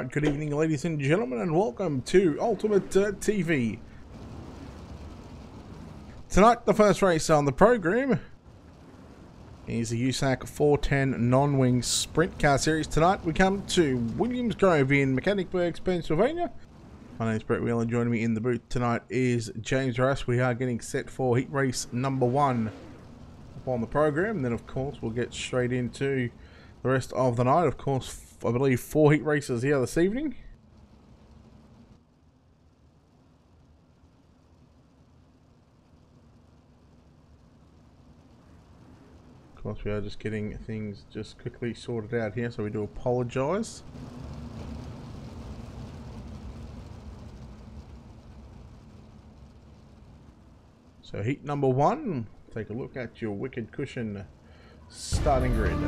Alright, good evening ladies and gentlemen, and welcome to Ultimate Dirt TV. Tonight, the first race on the program is the USAC 410 non-wing sprint car series. Tonight we come to Williams Grove in Mechanicsburg, Pennsylvania. My name is Brett Wheeler, and joining me in the booth tonight is James Russ. We are getting set for heat race number 1 on the program. And then of course we'll get straight into the rest of the night. Of course, I believe 4 heat races here this evening. Of course, we are just getting things just quickly sorted out here, so we do apologise. So heat number 1, take a look at your Wicked Cushion starting grid.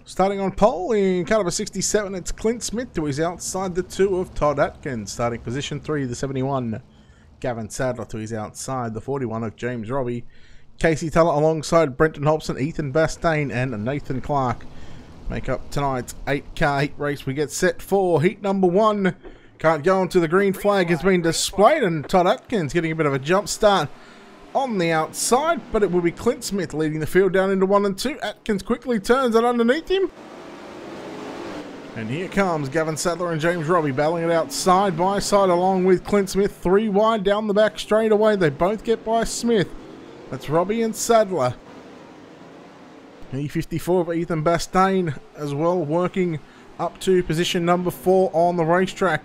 Starting on pole in car number 67, it's Clint Smith, who is outside the 2 of Todd Atkins. Starting position 3, the 71, Gavin Sadler, to his outside the 41 of James Robbie. Casey Tuller alongside Brenton Hobson, Ethan Bastain and Nathan Clark make up tonight's 8-car heat race. We get set for heat number 1. Can't go onto the green flag has been displayed, and Todd Atkins getting a bit of a jump start on the outside, but it will be Clint Smith leading the field down into 1 and 2. Atkins quickly turns it underneath him. And here comes Gavin Sadler and James Robbie battling it out side by side along with Clint Smith. 3 wide down the back straight away. They both get by Smith. That's Robbie and Sadler. E54 of Ethan Bastain as well, working up to position number 4 on the racetrack.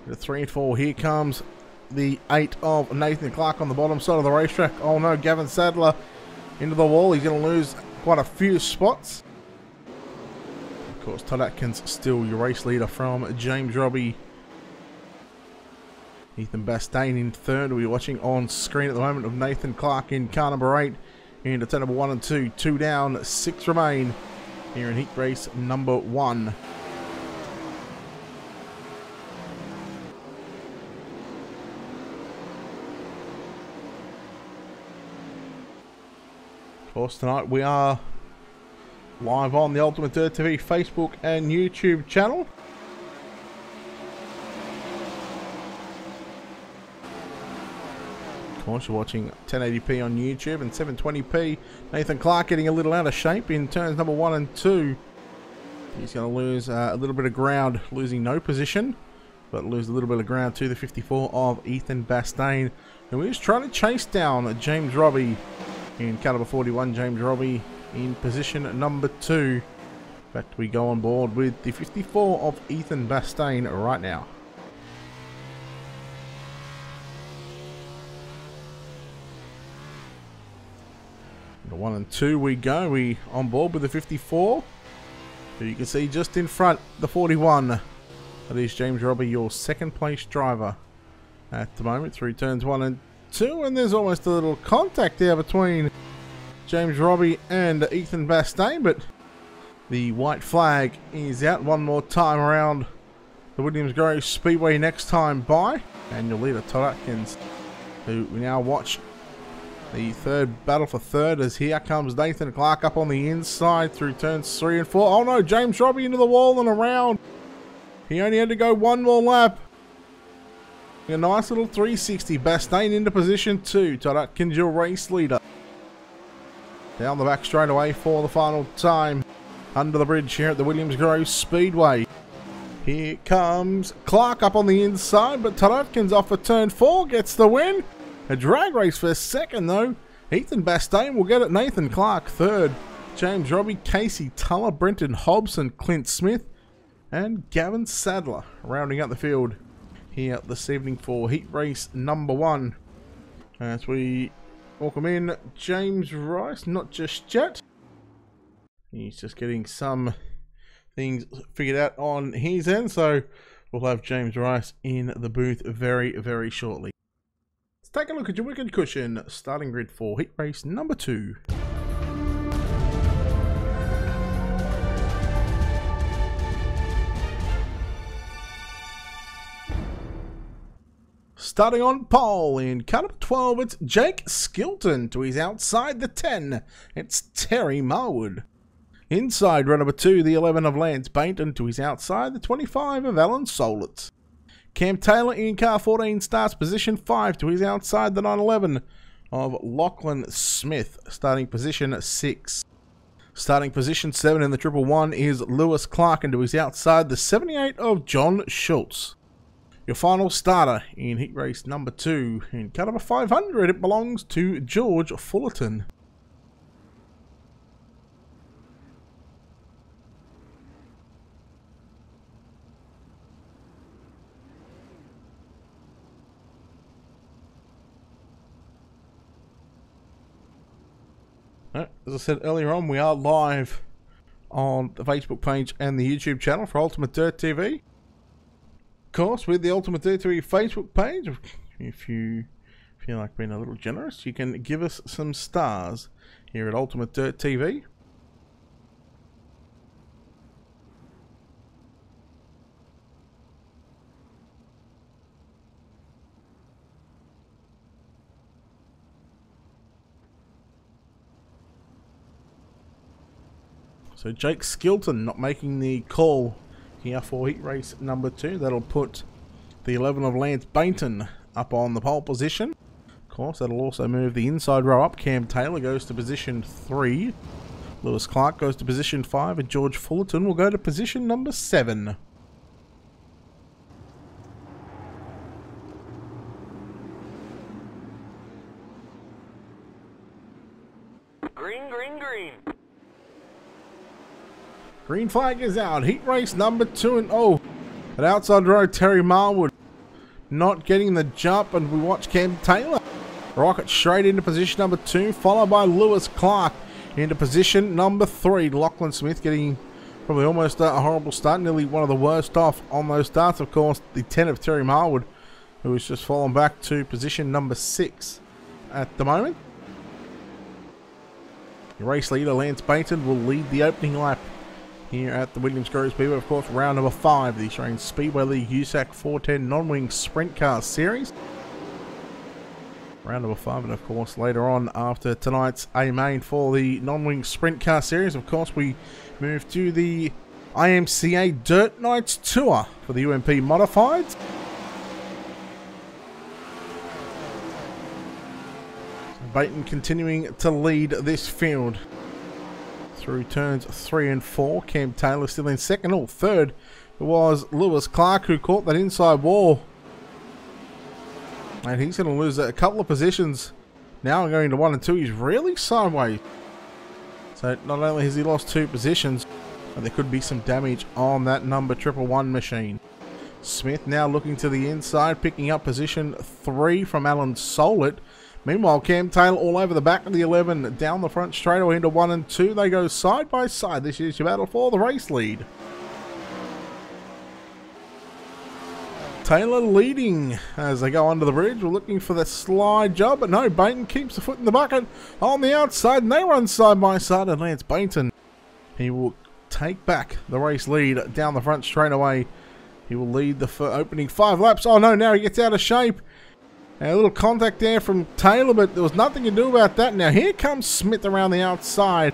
The 3 and 4, here comes the 8 of Nathan Clark on the bottom side of the racetrack. Oh no, Gavin Sadler into the wall. He's going to lose quite a few spots. Of course, Todd Atkins still your race leader from James Robbie. Ethan Bastain in 3rd. We're watching on screen at the moment of Nathan Clark in car number 8. Into turn number 1 and 2. 2 down, 6 remain here in heat race number 1. Of course, tonight we are live on the Ultimate Dirt TV Facebook and YouTube channel. Of course, you're watching 1080p on YouTube and 720p. Nathan Clark getting a little out of shape in turns number 1 and 2. He's going to lose a little bit of ground, losing no position, but lose a little bit of ground to the 54 of Ethan Bastain, who is trying to chase down James Robbie. In car number 41, James Robbie in position number 2. In fact, we go on board with the 54 of Ethan Bastain right now. The 1 and 2 we go. We on board with the 54. So you can see just in front the 41. That is James Robbie, your 2nd place driver at the moment through turns 1 and 2, and there's almost a little contact there between James Robbie and Ethan Bastain, but the white flag is out one more time around the Williams Grove Speedway next time by, and your leader Todd Atkins, who we now watch the 3rd battle for 3rd, as here comes Nathan Clark up on the inside through turns 3 and 4. Oh no, James Robbie into the wall and around. He only had to go 1 more lap. A nice little 360. Bastain into position 2. Todd Atkins, your race leader. Down the back straight away for the final time. Under the bridge here at the Williams Grove Speedway. Here comes Clark up on the inside, but Todd Atkins off for turn 4 gets the win. A drag race for 2nd though. Ethan Bastain will get it. Nathan Clark 3rd. James Robbie, Casey Tuller, Brenton Hobson, Clint Smith, and Gavin Sadler rounding out the field here this evening for heat race number 1. As we welcome in James Rice, not just yet. He's just getting some things figured out on his end, so we'll have James Rice in the booth very, very shortly. Let's take a look at your Wicked Cushion starting grid for heat race number 2. Starting on pole in car number 12, it's Jake Skilton. To his outside, the 10, it's Terry Marwood. Inside row number 2, the 11 of Lance Bainton. To his outside, the 25 of Alan Solit. Cam Taylor in car 14 starts position 5. To his outside, the 911 of Lachlan Smith, starting position 6. Starting position 7 in the 111 is Lewis Clark, and to his outside, the 78 of John Schultz. Your final starter in heat race number 2. In car number 500, it belongs to George Fullerton. As I said earlier on, we are live on the Facebook page and the YouTube channel for Ultimate Dirt TV. Of course, with the Ultimate Dirt TV Facebook page, if you feel like being a little generous, you can give us some stars here at Ultimate Dirt TV. So Jake Skilton not making the call here for heat race number 2. That'll put the 11 of Lance Bainton up on the pole position. Of course, that'll also move the inside row up. Cam Taylor goes to position 3. Lewis Clark goes to position 5. And George Fullerton will go to position number 7. Green, green, green. Green flag is out. Heat race number 2, and oh, at outside row, Terry Marwood not getting the jump, and we watch Cam Taylor rocket straight into position number 2, followed by Lewis Clark into position number 3. Lachlan Smith getting probably almost a horrible start, nearly one of the worst off on those starts. Of course, the 10 of Terry Marwood, who has just fallen back to position number 6 at the moment. Your race leader, Lance Bainton, will lead the opening lap here at the Williams Grove Speedway. Of course, round number 5, the Australian Speedway League USAC 410 non-wing sprint car series. Round number 5, and of course, later on after tonight's A-main for the non-wing sprint car series, of course, we move to the IMCA Dirt Nights Tour for the UMP Modifieds. Bainton continuing to lead this field through turns 3 and 4. Cam Taylor still in second. Oh, third, it was Lewis Clark who caught that inside wall. And he's going to lose a couple of positions now, going to 1 and 2. He's really sideways. So not only has he lost 2 positions, but there could be some damage on that number 111 machine. Smith now looking to the inside, picking up position 3 from Alan Solit. Meanwhile, Cam Taylor all over the back of the 11, down the front straightaway into 1 and 2. They go side by side. This is your battle for the race lead. Taylor leading as they go under the bridge. We're looking for the slide job, but no, Bainton keeps the foot in the bucket on the outside, and they run side by side. And Lance Bainton, he will take back the race lead down the front straightaway. He will lead the opening 5 laps. Oh no, now he gets out of shape. A little contact there from Taylor, but there was nothing to do about that. Now here comes Smith around the outside.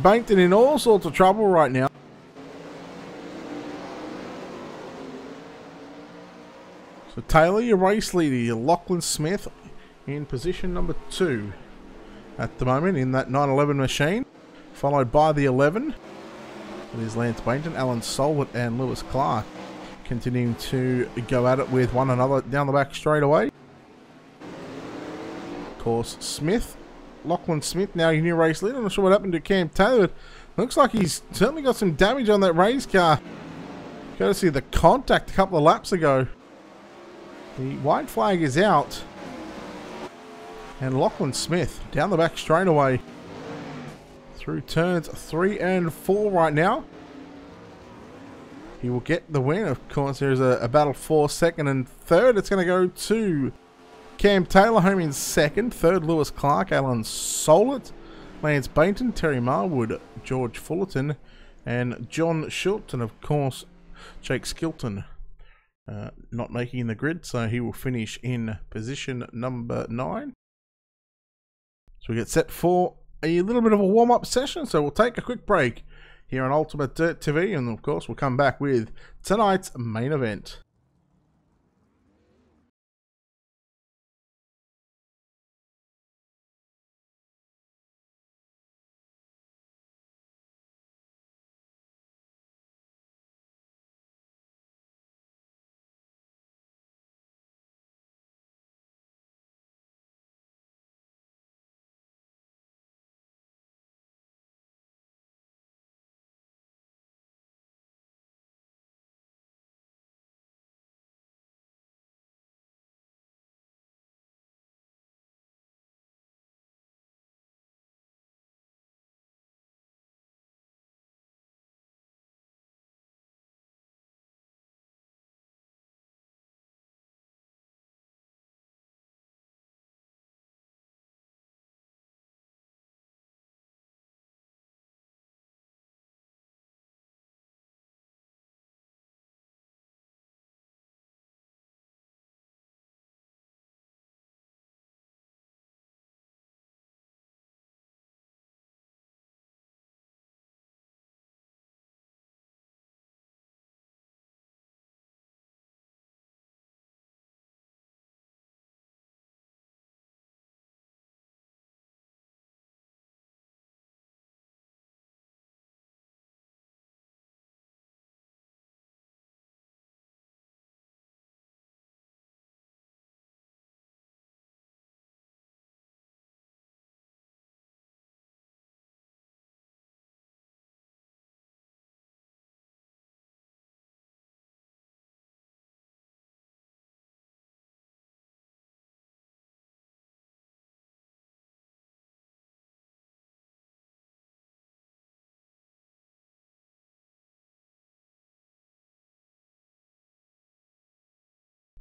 Bainton in all sorts of trouble right now. So Taylor, your race leader, your Lachlan Smith in position number 2 at the moment in that 911 machine, followed by the 11. It is Lance Bainton, Alan Solit and Lewis Clark continuing to go at it with one another down the back straight away. Of course, Smith, Lachlan Smith, now your new race leader. I'm not sure what happened to Cam Taylor. Looks like he's certainly got some damage on that race car. Courtesy of the contact a couple of laps ago. The white flag is out. And Lachlan Smith down the back straight away through turns 3 and 4 right now. He will get the win. Of course, there's a battle for second and third. It's going to go to Cam Taylor home in second. Third, Lewis Clark, Alan Solit, Lance Bainton, Terry Marwood, George Fullerton, and John Schultz, and of course, Jake Skilton not making the grid, so he will finish in position number 9. So we get set for a little bit of a warm-up session, so we'll take a quick break here on Ultimate Dirt TV, and of course we'll come back with tonight's main event.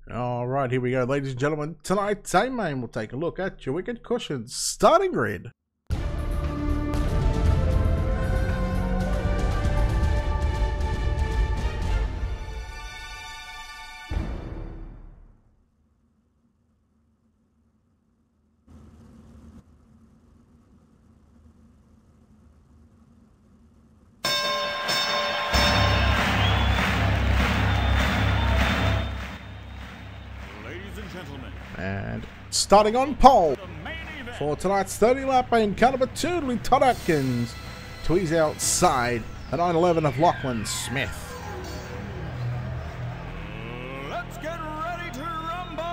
Alright, here we go, ladies and gentlemen. Tonight's main, we'll take a look at your Wicked Cushions starting grid. And starting on pole for tonight's 30 lap in car number 2 will be Todd Atkins. To his outside, the 911 of Lachlan Smith. Let's get ready to rumble!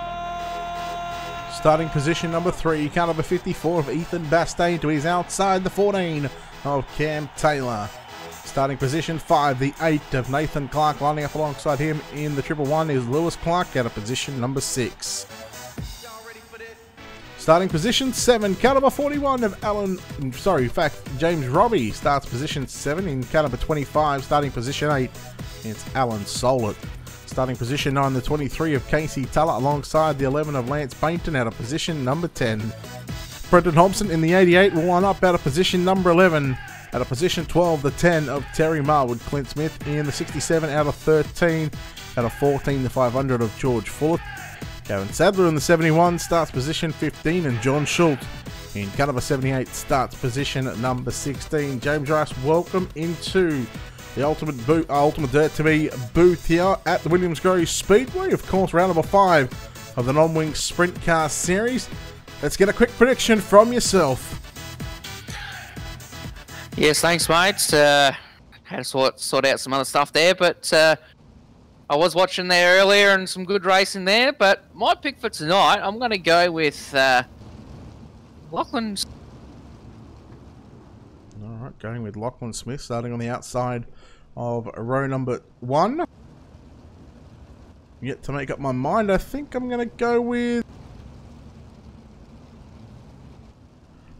Starting position number 3, car number 54 of Ethan Bastain. To his outside, the 14 of Cam Taylor. Starting position 5, the 8 of Nathan Clark. Lining up alongside him in the 111 is Lewis Clark out of position number 6. Starting position 7, car number 41 of James Robbie starts position 7 in car number 25. Starting position 8, it's Alan Solet. Starting position 9, the 23 of Casey Tuller alongside the 11 of Lance Bainton out of position number 10. Brendan Hobson in the 88 will line up out of position number 11. Out of position 12, the 10 of Terry Marwood. Clint Smith in the 67 out of 13. Out of 14, the 500 of George Fuller. Gavin Sadler in the 71 starts position 15, and John Schultz in car number 78 starts position number 16. James Rice, welcome into the Ultimate Dirt TV booth here at the Williams Grove Speedway. Of course, round number 5 of the non-wing sprint car series. Let's get a quick prediction from yourself. Yes, thanks, mate. Had to sort out some other stuff there, but I was watching there earlier and some good racing there. But my pick for tonight, I'm going to go with Lachlan. Alright, going with Lachlan Smith, starting on the outside of row number 1. Yet to make up my mind, I think I'm going to go with...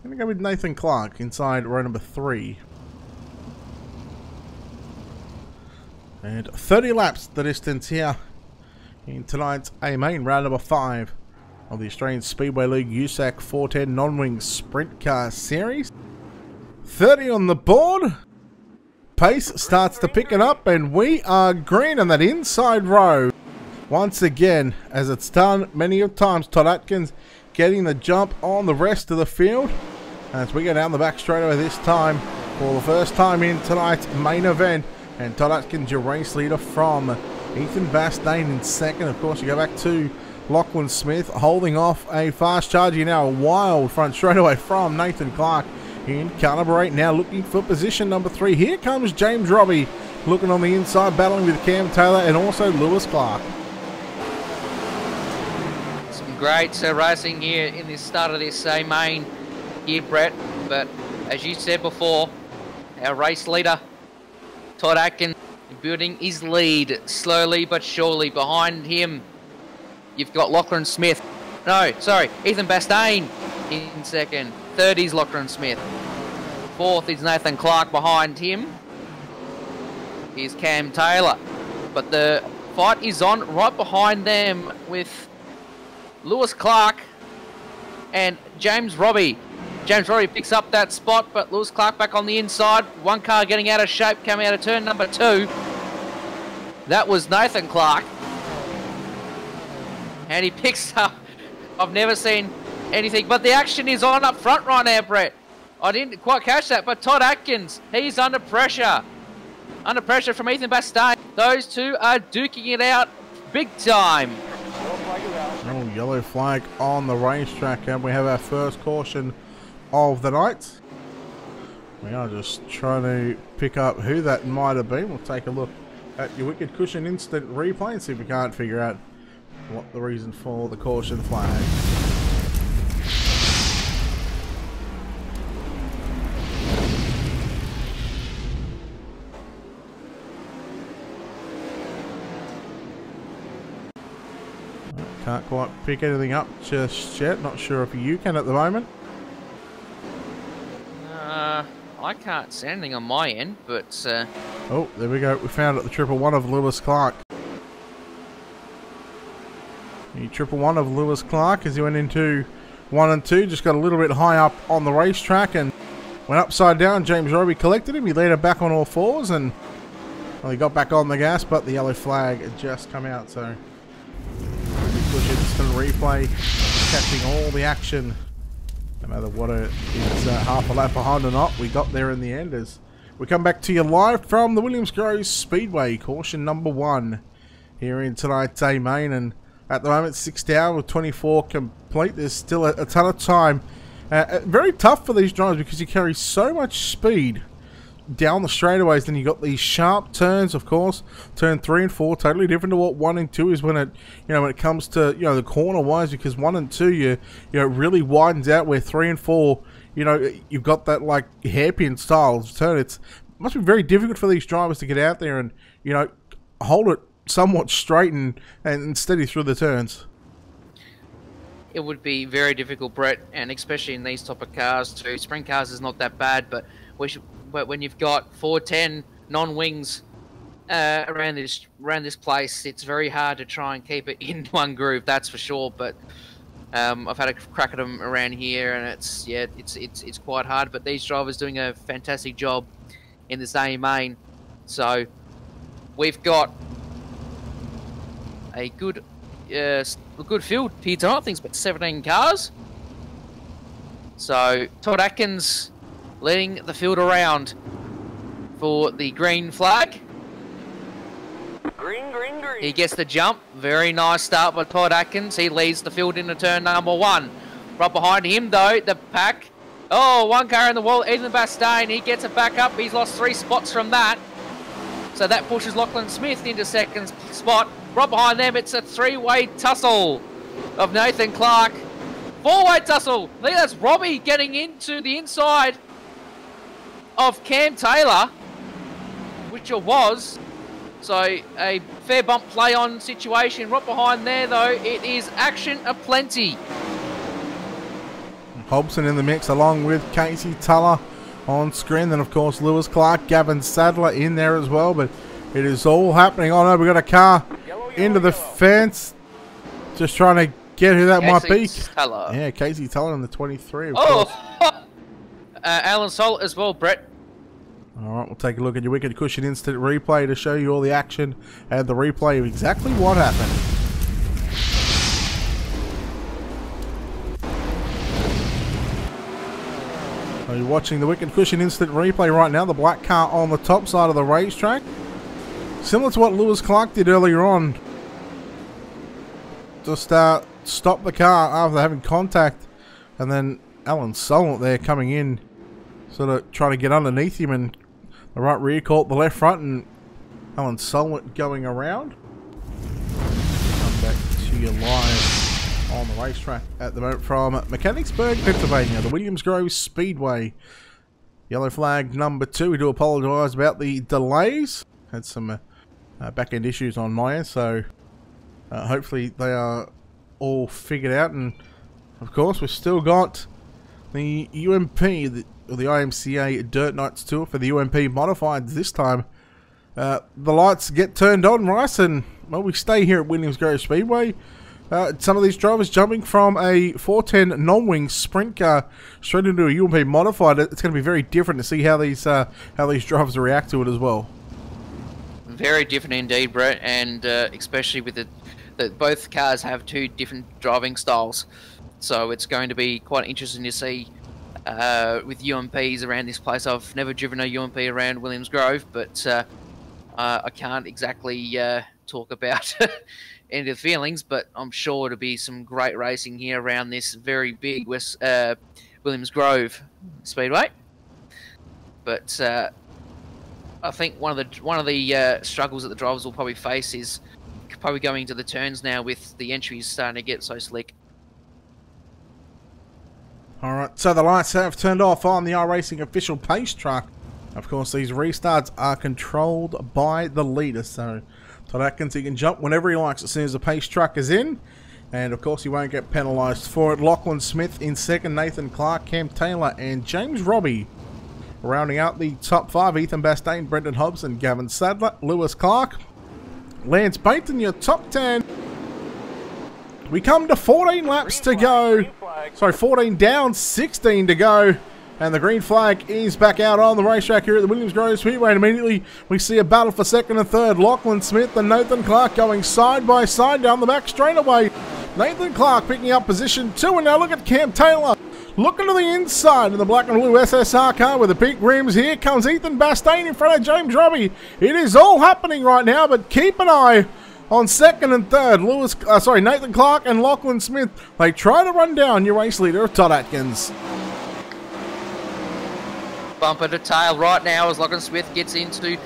Nathan Clark inside row number 3. And 30 laps the distance here in tonight's A-Main, round number 5 of the Australian Speedway League USAC 410 non-wing sprint car series. 30 on the board. Pace starts to pick it up, and we are green on that inside row once again, as it's done many of times, Todd Atkins getting the jump on the rest of the field. As we go down the back straightaway this time for the first time in tonight's main event. And Todd Atkins, your race leader, from Ethan Bastane in second. Of course, you go back to Lachlan Smith holding off a fast charger now, a wild front straightaway from Nathan Clark in Carnaby now, looking for position number 3. Here comes James Robbie looking on the inside, battling with Cam Taylor and also Lewis Clark. Some great racing here in the start of this main here, Brett. But as you said before, our race leader, Todd Atkins, building his lead slowly but surely. Behind him, you've got Lachlan Smith. No, sorry, Ethan Bastane in second. Third is Lachlan Smith. Fourth is Nathan Clark. Behind him is Cam Taylor. But the fight is on right behind them with Lewis Clark and James Robbie. James Robbie picks up that spot, but Lewis Clark back on the inside. One car getting out of shape, coming out of turn number 2. That was Nathan Clark. And he picks up, I've never seen anything, but the action is on up front right now, Brett. I didn't quite catch that, but Todd Atkins, he's under pressure. Under pressure from Ethan Bastane. Those two are duking it out big time. Oh, yellow flag on the racetrack, and we have our first caution of the night. We are just trying to pick up who that might have been. We'll take a look at your Wicked Cushion instant replay and see if we can't figure out what the reason for the caution flag. Can't quite pick anything up just yet. Not sure if you can at the moment. I can't see anything on my end, but... Oh, there we go. We found it, the 111 of Lewis Clark. The 111 of Lewis Clark as he went into 1 and 2. Just got a little bit high up on the racetrack and went upside down. James Robbie collected him. He laid it back on all fours and well, he got back on the gas, but the yellow flag had just come out, so... Push instant replay, catching all the action. No matter what it is, half a lap behind or not, we got there in the end. As we come back to you live from the Williams Grove Speedway, caution number 1 here in tonight's A main. And at the moment, 6 hours with 24 complete. There's still a ton of time. Very tough for these drivers because you carry so much speed down the straightaways. Then you got these sharp turns, of course. Turn 3 and 4 totally different to what 1 and 2 is when it, when it comes to the corner wise, because 1 and 2 you really widens out, where 3 and 4 you've got that like hairpin style of turn. It must be very difficult for these drivers to get out there and hold it somewhat straight and steady through the turns. It would be very difficult, Brett, and especially in these type of cars too. Sprint cars is not that bad, but when you've got 410 non-wings around this place, it's very hard to try and keep it in one groove. That's for sure. But I've had a crack at them around here, and it's quite hard. But these drivers doing a fantastic job in this A main. So we've got a good field here tonight. I think it's about 17 cars. So Todd Atkins leading the field around for the green flag. Green, green, green. He gets the jump. Very nice start by Todd Atkins. He leads the field into turn number 1. Right behind him, though, the pack. Oh, one car in the wall. Ethan Bastane, he gets it back up. He's lost 3 spots from that. So that pushes Lachlan Smith into second spot. Right behind them, it's a 3-way tussle of Nathan Clark. 4-way tussle. I think that's Robbie getting into the inside of Cam Taylor, which it was. So a fair bump play on situation. Right behind there, though, it is action aplenty. Hobson in the mix along with Casey Tuller on screen. Then, of course, Lewis Clark, Gavin Sadler in there as well. But it is all happening. Oh, no, we've got a car into the fence. Just trying to get who that might be. Tuller. Yeah, Casey Tuller in the 23, of course. course. Alan Solt as well, Brett. Alright, we'll take a look at your Wicked Cushion instant replay to show you all the action and the replay of exactly what happened. So you're watching the Wicked Cushion instant replay right now. The black car on the top side of the racetrack. Similar to what Lewis Clark did earlier on. Just stop the car after having contact. And then Alan Solent there coming in. Sort of trying to get underneath him. And the right rear caught the left front. And Alan Solent going around. Come back to you live on the racetrack at the moment from Mechanicsburg, Pennsylvania, the Williams Grove Speedway. Yellow flag number 2. We do apologise about the delays. Had some back end issues on my end, so hopefully they are all figured out. And of course, we've still got the UMP, the IMCA Dirt Nights Tour for the UMP Modifieds this time. The lights get turned on, Rice, and well, we stay here at Williams Grove Speedway. Some of these drivers jumping from a 410 non-wing sprint car straight into a UMP modified. It's going to be very different to see how these drivers react to it as well. Very different indeed, Brett, and especially with that both cars have 2 different driving styles. So it's going to be quite interesting to see with UMPs around this place. I've never driven a UMP around Williams Grove, but I can't exactly talk about any of the feelings, but I'm sure it'll be some great racing here around this very big Williams Grove Speedway. But I think one of the struggles that the drivers will probably face is probably going into the turns now with the entries starting to get so slick. Alright, so the lights have turned off on the iRacing official pace truck. Of course, these restarts are controlled by the leader, so Todd Atkins, he can jump whenever he likes as soon as the pace truck is in. And of course, he won't get penalised for it. Lachlan Smith in second, Nathan Clark, Cam Taylor, and James Robbie. Rounding out the top 5, Ethan Bastain, Brendan Hobson, Gavin Sadler, Lewis Clark, Lance Baton, your top 10. We come to 14 laps to go. Sorry, 14 down, 16 to go. And the green flag is back out on the racetrack here at the Williams Grove Speedway. And immediately we see a battle for second and third. Lachlan Smith and Nathan Clark going side by side down the back straightaway. Nathan Clark picking up position 2. And now look at Cam Taylor looking to the inside in the black and blue SSR car with the pink rims. Here comes Ethan Bastain in front of James Robbie. It is all happening right now, but keep an eye on second and third. Nathan Clark and Lachlan Smith. They try to run down your race leader, Todd Atkins. Bumper to tail right now as Lachlan Smith gets into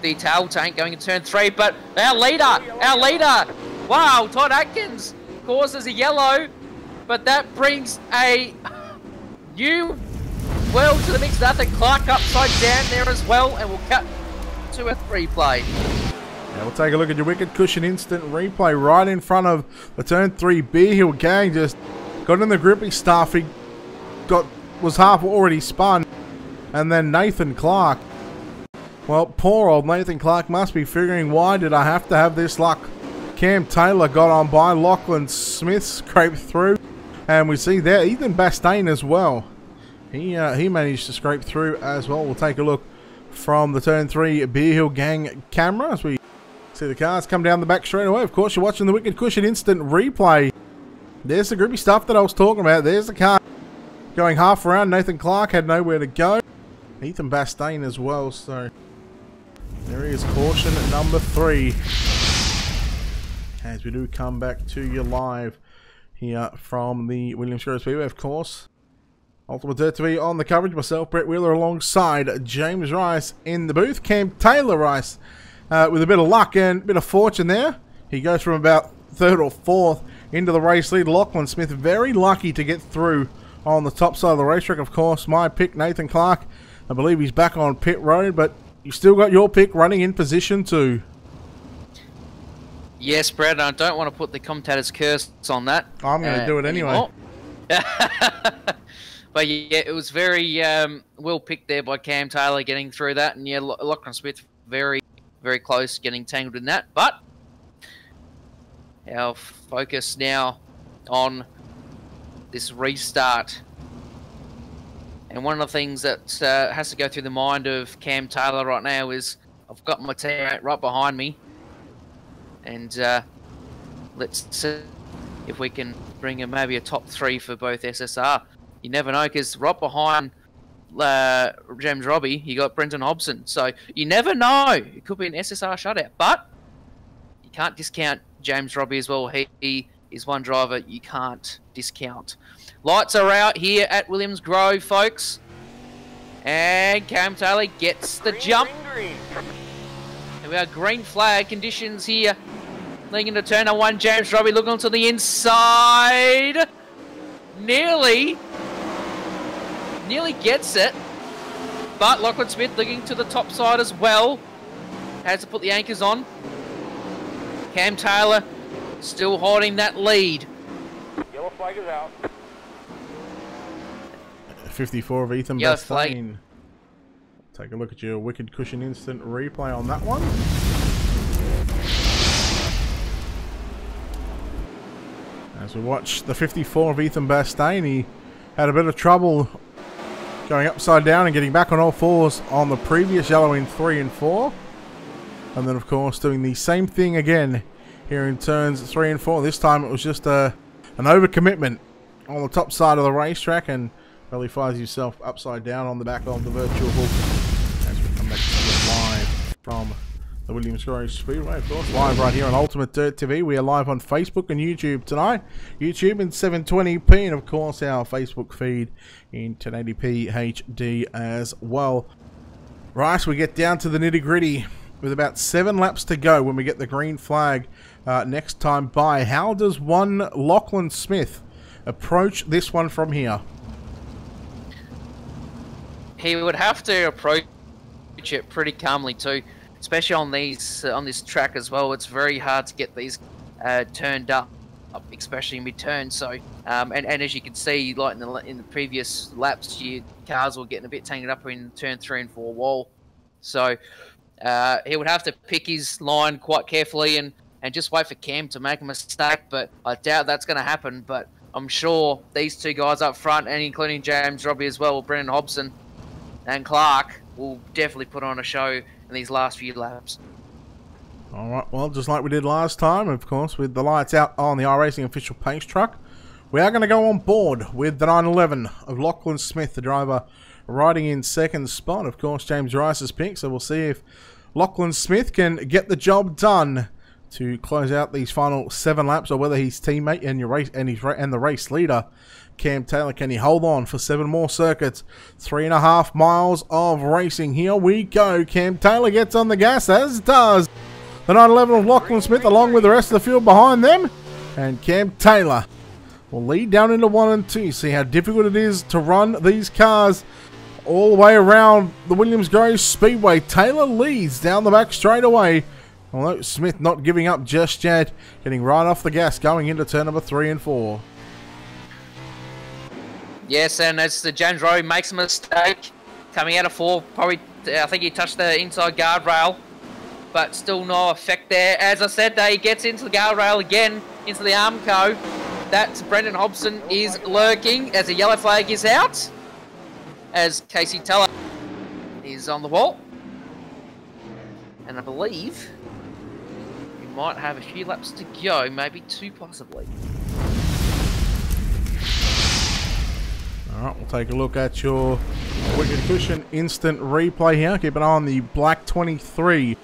the tail tank going to turn 3, but our leader, wow, Todd Atkins causes a yellow, but that brings a new world to the mix. Nathan Clark upside down there as well, and we'll cut to a replay. Now we'll take a look at your Wicked Cushion instant replay right in front of the turn 3 Beer Hill gang. Just got in the grippy stuff. He was half already spun. And then Nathan Clark. Well, poor old Nathan Clark must be figuring, why did I have to have this luck? Cam Taylor got on by. Lachlan Smith scraped through. And we see there Ethan Bastain as well. He managed to scrape through as well. We'll take a look from the turn 3 Beer Hill gang camera as we see the cars come down the back straight away. Of course, you're watching the Wicked Cushion instant replay. There's the grippy stuff that I was talking about. There's the car going half around. Nathan Clark had nowhere to go. Ethan Bastain as well, so there he is, caution number 3. As we do come back to you live here from the Williams Grove Speedway, of course. Ultimate Dirt TV on the coverage. Myself, Brett Wheeler, alongside James Rice in the booth. Cam Taylor Rice with a bit of luck and a bit of fortune there. He goes from about 3rd or 4th into the race lead. Lachlan Smith very lucky to get through on the top side of the racetrack. Of course, my pick, Nathan Clark. I believe he's back on pit road, but you still got your pick running in position 2. Yes, Brad, I don't want to put the commentator's curse on that. I'm going to do it anyway. But yeah, it was very well picked there by Cam Taylor getting through that. And yeah, Lachlan Smith very, very close getting tangled in that. But our focus now on this restart. And one of the things that has to go through the mind of Cam Taylor right now is I've got my teammate right behind me. And let's see if we can bring maybe a top 3 for both SSR. You never know, because right behind James Robbie, you got Brendan Hobson. So you never know. It could be an SSR shutout. But you can't discount James Robbie as well. He is one driver you can't discount. Lights are out here at Williams Grove, folks. And Cam Taylor gets the jump. Green. And we are green flag conditions here. Leading into turn 1, James Robbie looking onto the inside. Nearly gets it. But Lachlan Smith looking to the top side as well. Has to put the anchors on. Cam Taylor still holding that lead. Yellow flag is out. 54 of Ethan Yellow Bastain. Take a look at your Wicked Cushion instant replay on that one. As we watch the 54 of Ethan Bastain, he had a bit of trouble going upside down and getting back on all fours on the previous yellow in 3 and 4. And then, of course, doing the same thing again here in turns 3 and 4. This time it was just an overcommitment on the top side of the racetrack and really finds himself upside down on the back of the virtual hook. As we come back to the live from the Williams Grove Speedway, of course, live right here on Ultimate Dirt TV. We are live on Facebook and YouTube tonight. YouTube in 720p and, of course, our Facebook feed in 1080p HD as well. Right, we get down to the nitty-gritty with about 7 laps to go when we get the green flag next time by. How does one Lachlan Smith approach this one from here? He would have to approach it pretty calmly too, especially on these on this track as well. It's very hard to get these turned up, especially in mid-turn. So, and as you can see, like in the previous laps, your cars were getting a bit tangled up in turn 3 and 4 wall. So he would have to pick his line quite carefully and just wait for Cam to make a mistake. But I doubt that's going to happen. But I'm sure these two guys up front, and including James Robbie as well, Brendan Hobson and Clark, will definitely put on a show in these last few laps. Alright, well, just like we did last time, of course, with the lights out on the iRacing official pace truck, we are going to go on board with the 911 of Lachlan Smith, the driver riding in second spot. Of course, James Rice's pick, so we'll see if Lachlan Smith can get the job done to close out these final 7 laps, or whether his teammate and the race leader, Cam Taylor, can he hold on for 7 more circuits? 3.5 miles of racing. Here we go. Cam Taylor gets on the gas, as does the 911 of Lachlan Smith, along with the rest of the field behind them. And Cam Taylor will lead down into 1 and 2. See how difficult it is to run these cars all the way around the Williams Grove Speedway. Taylor leads down the back straight away, although Smith not giving up just yet, getting right off the gas going into turn number 3 and 4. Yes, and as the James Robbie makes a mistake, coming out of 4, probably, I think he touched the inside guardrail, but still no effect there. As I said, he gets into the guardrail again, into the Armco. That's Brendan Hobson is lurking as the yellow flag is out, as Casey Teller is on the wall. And I believe we might have a few laps to go, maybe 2 possibly. Alright, we'll take a look at your Wicked Cushion instant replay here. Keep an eye on the black 23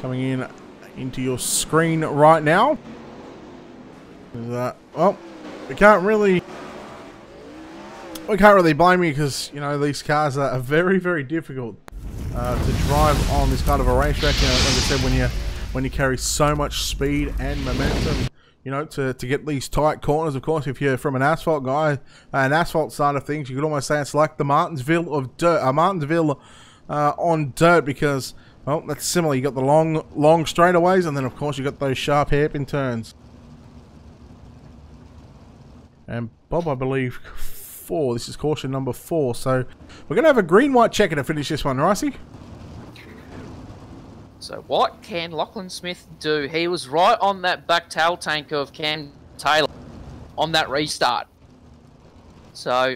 coming in into your screen right now. Well, we can't really blame you, because, you know, these cars are very, very difficult to drive on this kind of a racetrack. You know, like I said, when you carry so much speed and momentum, you know, to get these tight corners. Of course, if you're from an asphalt guy, an asphalt side of things, you could almost say it's like the Martinsville of dirt, Martinsville on dirt, because, well, that's similar. You got the long straightaways, and then of course you got those sharp hairpin turns. And Bob, I believe 4. This is caution number 4. So we're gonna have a green-white checker to finish this one, Ricey. So what can Lachlan Smith do? He was right on that back tail tank of Cam Taylor on that restart. So,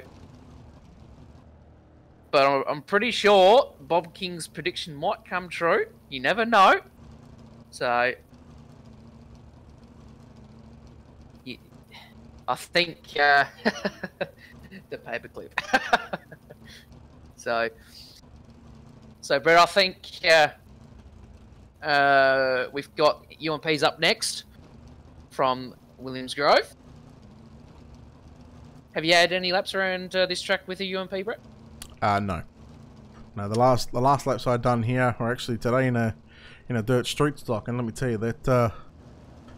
but I'm pretty sure Bob King's prediction might come true. You never know. So, I think the paperclip. So Brett, I think we've got UMPs up next from Williams Grove. Have you had any laps around this track with a UMP, Brett? No. No, the last laps I'd done here were actually today in a dirt street stock, and let me tell you that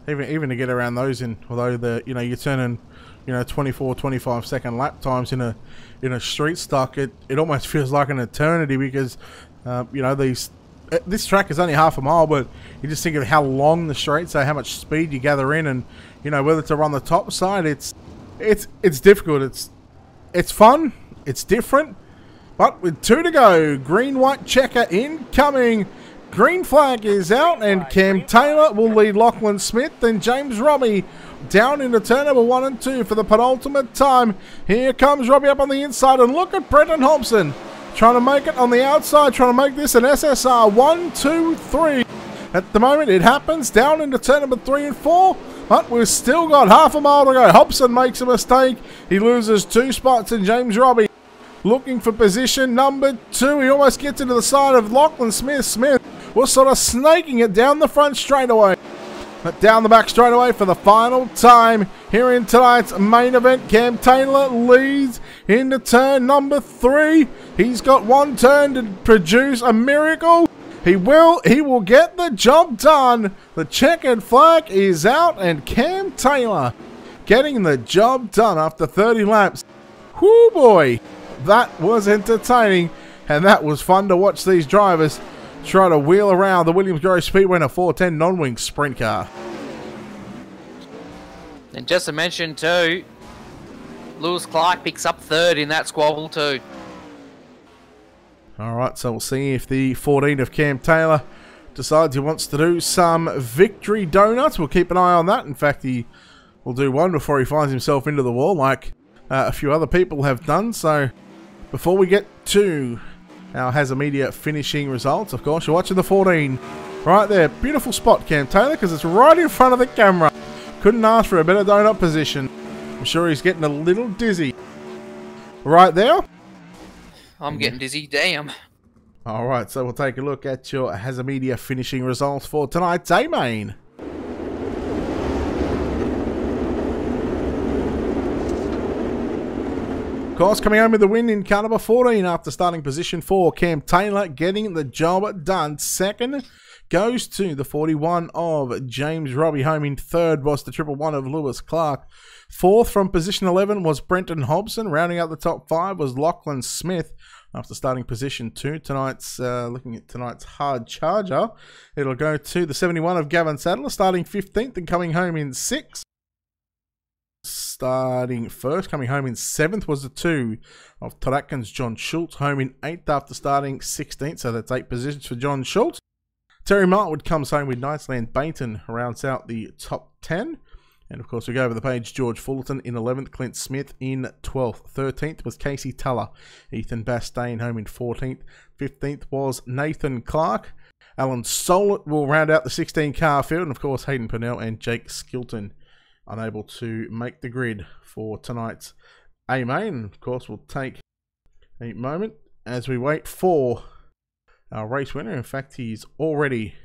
even to get around those although you're turning 24, 25 second lap times in a street stock, it almost feels like an eternity because this track is only half a mile, but you just think of how long the straights are, how much speed you gather in, and whether to run the top side, it's difficult. It's fun, it's different, but with 2 to go, green white checker incoming. Green flag is out, and Cam Taylor will lead Lachlan Smith, and James Robbie down into turn number 1 and 2 for the penultimate time. Here comes Robbie up on the inside, and look at Brenton Hobson trying to make it on the outside, trying to make this an SSR 1, 2, 3. At the moment, it happens down into turn number 3 and 4, but we've still got half a mile to go. Hobson makes a mistake. He loses 2 spots, and James Robbie looking for position number 2. He almost gets into the side of Lachlan Smith. Smith was sort of snaking it down the front straightaway. But down the back straightaway for the final time here in tonight's main event. Cam Taylor leads into turn number 3. He's got 1 turn to produce a miracle. He will get the job done. The checkered flag is out, and Cam Taylor getting the job done after 30 laps. Whoo boy, that was entertaining, and that was fun to watch these drivers try to wheel around the Williams Grove Speedway in a 410 non-wing sprint car. And just to mention too, Lewis Clark picks up 3rd in that squabble too. Alright, so we'll see if the 14 of Cam Taylor decides he wants to do some victory donuts. We'll keep an eye on that. In fact, he will do one before he finds himself into the wall, like a few other people have done. So before we get to our Hazard Media finishing results, of course, you're watching the 14 right there. Beautiful spot, Cam Taylor, because it's right in front of the camera. Couldn't ask for a better donut position. I'm sure he's getting a little dizzy. Right there. I'm getting dizzy, damn. Alright, so we'll take a look at your Hazard Media finishing results for tonight's A-Main. Of course, coming home with the win in car number 14 after starting position 4, Cam Taylor getting the job done. 2nd goes to the 41 of James Robbie. Home in 3rd was the 111 of Lewis Clark. 4th from position 11 was Brenton Hobson. Rounding out the top 5 was Lachlan Smith after starting position 2. Tonight's looking at tonight's hard charger, it'll go to the 71 of Gavin Sadler, starting 15th and coming home in 6th. Starting 1st, coming home in 7th was the 2 of Todd Atkins. John Schultz home in 8th after starting 16th, so that's 8 positions for John Schultz. Terry Martwood comes home with Knightsland Bainton, rounds out the top 10. And of course, we go over the page. George Fullerton in 11th, Clint Smith in 12th. 13th was Casey Tuller. Ethan Bastain home in 14th. 15th was Nathan Clark. Alan Solett will round out the 16-car field. And of course, Hayden Purnell and Jake Skilton unable to make the grid for tonight's A-Main. Of course, we'll take a moment as we wait for our race winner. In fact, he's already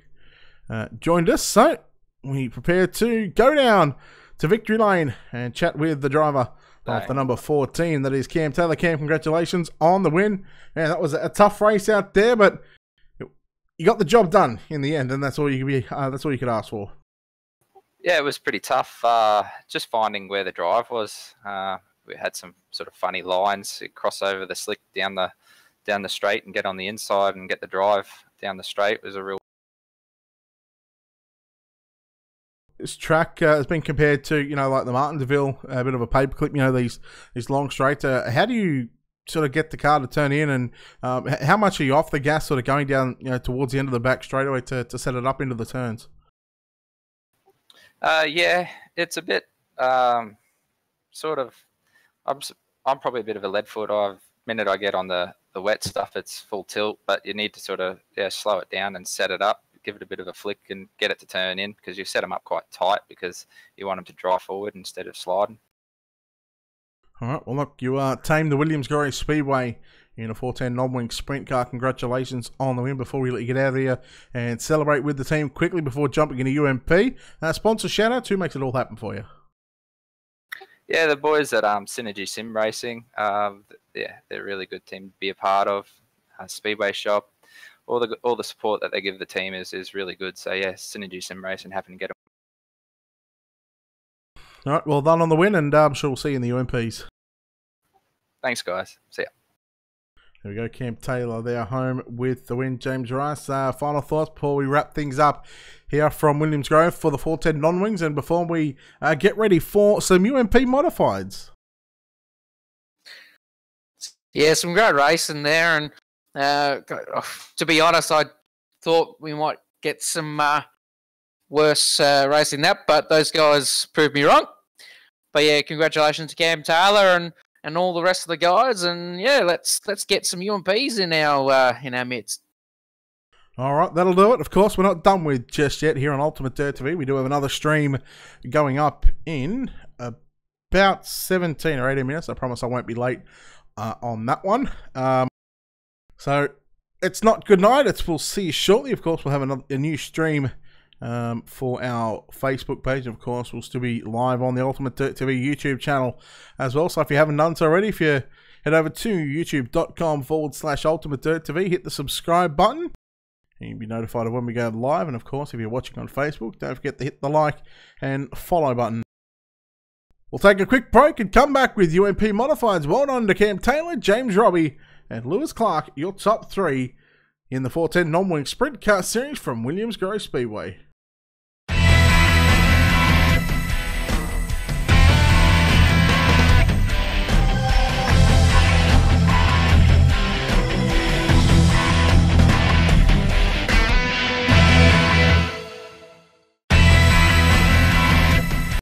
joined us. So we prepare to go down to victory lane and chat with the driver of the number 14. That is Cam Taylor. Cam, congratulations on the win. Yeah, that was a tough race out there, but you got the job done in the end, and that's all you could be. That's all you could ask for. Yeah, it was pretty tough. Just finding where the drive was. We had some sort of funny lines. Cross over the slick down the straight and get on the inside and get the drive down the straight was a real. This track has been compared to, like the Martinsville, a bit of a paperclip, these long straights. How do you sort of get the car to turn in, and how much are you off the gas sort of going down, towards the end of the back straightaway to set it up into the turns? Yeah, it's a bit sort of. I'm probably a bit of a lead foot. Minute I get on the wet stuff, it's full tilt, but you need to sort of slow it down and set it up. Give it a bit of a flick and get it to turn in, because you set them up quite tight because you want them to drive forward instead of sliding. All right, well, look, you tamed the Williams Grove Speedway in a 410 non-wing sprint car. Congratulations on the win. Before we let you get out of here and celebrate with the team quickly before jumping into UMP, sponsor shout out, who makes it all happen for you? Yeah, the boys at Synergy Sim Racing. Yeah, they're a really good team to be a part of. Speedway shop, all the support that they give the team is really good. So yeah, Synergy Sim Racing, happen to get them. All right, well done on the win, and I'm sure we'll see you in the UMPs. Thanks, guys. See ya. There we go, Cam Taylor there home with the win. James Rice, final thoughts before we wrap things up here from Williams Grove for the 410 non-wings, and before we get ready for some UMP modifieds. Yeah, some great racing there, and to be honest, I thought we might get some worse racing that, but those guys proved me wrong. But yeah, congratulations to Cam Taylor and all the rest of the guys, and yeah, let's get some UMPs in our midst. All right, that'll do it. Of course, we're not done with just yet here on Ultimate Dirt TV. We do have another stream going up in about 17 or 18 minutes. I promise I won't be late on that one. So it's not good night. We'll see you shortly. Of course, we'll have a new stream for our Facebook page. Of course, we'll still be live on the Ultimate Dirt TV YouTube channel as well. So if you haven't done so already, if you head over to youtube.com/Ultimate Dirt TV, hit the subscribe button, and you'll be notified of when we go live. And of course, if you're watching on Facebook, don't forget to hit the like and follow button. We'll take a quick break and come back with UMP modifieds. Well done to Cam Taylor, James Robbie, and Lewis Clark, your top three in the 410 non-wing sprint car series from Williams Grove Speedway.